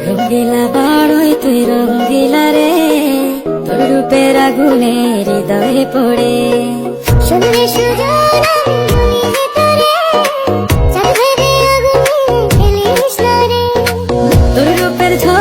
রঙ্গিলা বড়ই তুই রঙ্গিলা রে, তোর রূপের আগুনে হৃদয়ে পড়ে শুনলে সুজন তোর রূপের ঝড়